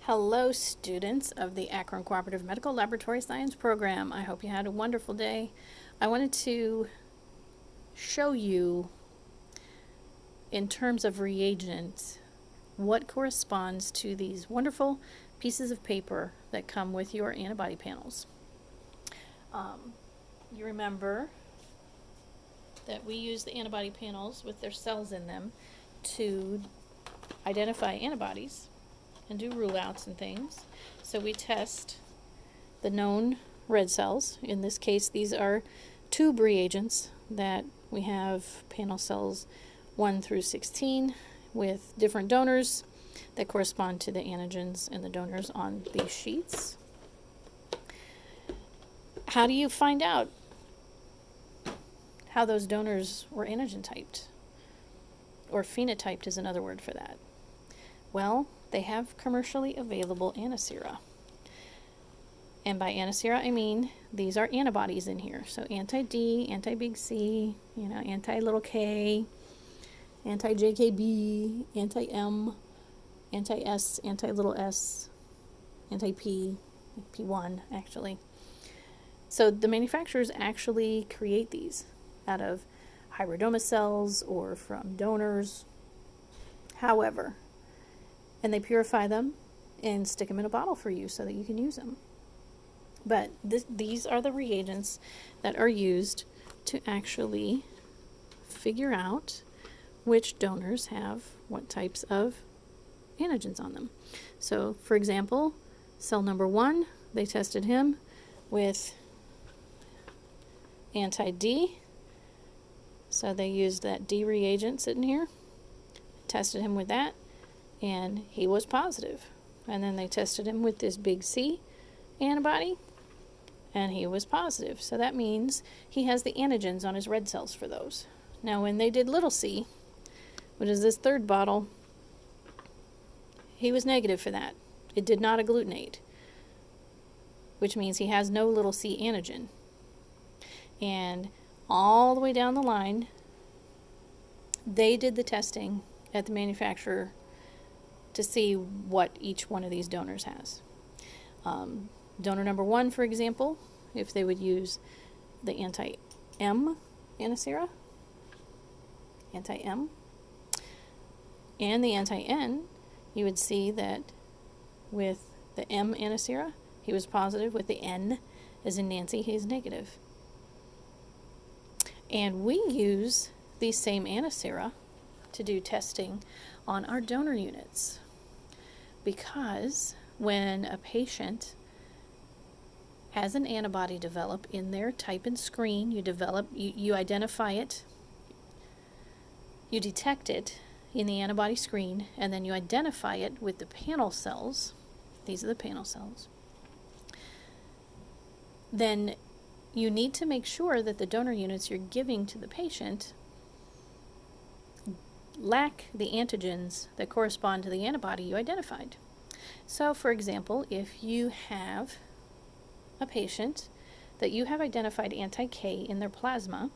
Hello, students of the Akron Cooperative Medical Laboratory Science Program. I hope you had a wonderful day. I wanted to show you, in terms of reagents, what corresponds to these wonderful pieces of paper that come with your antibody panels. You remember that we use the antibody panels with their cells in them to identify antibodies and do rule outs and things. So we test the known red cells. In this case, these are tube reagents that we have panel cells 1 through 16 with different donors that correspond to the antigens and the donors on these sheets. How do you find out how those donors were antigen typed? Or phenotyped is another word for that. Well, they have commercially available antisera. And by antisera, I mean these are antibodies in here. So anti-D, anti-big C, anti-little k, anti-JKB, anti-M, anti-S, anti-little s, anti-P, P1 actually. So the manufacturers actually create these out of hybridoma cells or from donors. However, and they purify them and stick them in a bottle for you so that you can use them. But these are the reagents that are used to actually figure out which donors have what types of antigens on them. So, for example, cell number 1, they tested him with anti-D. So they used that D reagent sitting here, tested him with that, and he was positive. And then they tested him with this big C antibody, and he was positive. So that means he has the antigens on his red cells for those. Now when they did little c, which is this third bottle, he was negative for that. It did not agglutinate, which means he has no little c antigen. And all the way down the line, they did the testing at the manufacturer to see what each one of these donors has. Donor number 1, for example, if they would use the anti-M antisera, anti-M, and the anti-N, you would see that with the M antisera, he was positive. With the N, as in Nancy, he's negative. And we use these same antisera to do testing on our donor units, because when a patient has an antibody develop in their type and screen, you identify it, you detect it in the antibody screen, and then you identify it with the panel cells. These are the panel cells. Then you need to make sure that the donor units you're giving to the patient lack the antigens that correspond to the antibody you identified. So, for example, if you have a patient that you have identified anti-K in their plasma,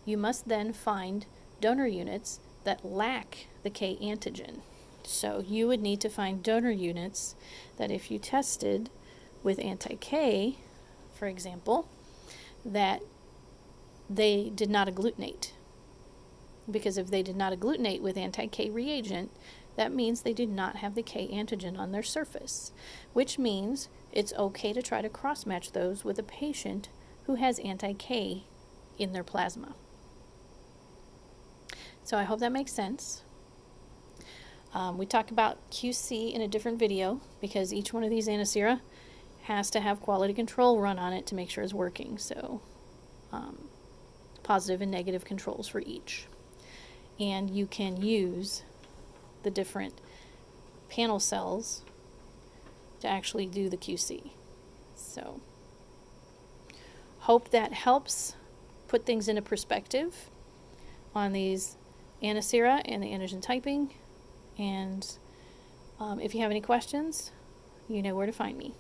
you must then find donor units that lack the K antigen. So you would need to find donor units that, if you tested with anti-K, for example, that they did not agglutinate. Because if they did not agglutinate with anti-K reagent, that means they do not have the K antigen on their surface, which means it's okay to try to cross-match those with a patient who has anti-K in their plasma. So I hope that makes sense. We talk about QC in a different video, because each one of these antisera has to have quality control run on it to make sure it's working. So positive and negative controls for each. And you can use the different panel cells to actually do the QC. So hope that helps put things into perspective on these antisera and the antigen typing. And if you have any questions, you know where to find me.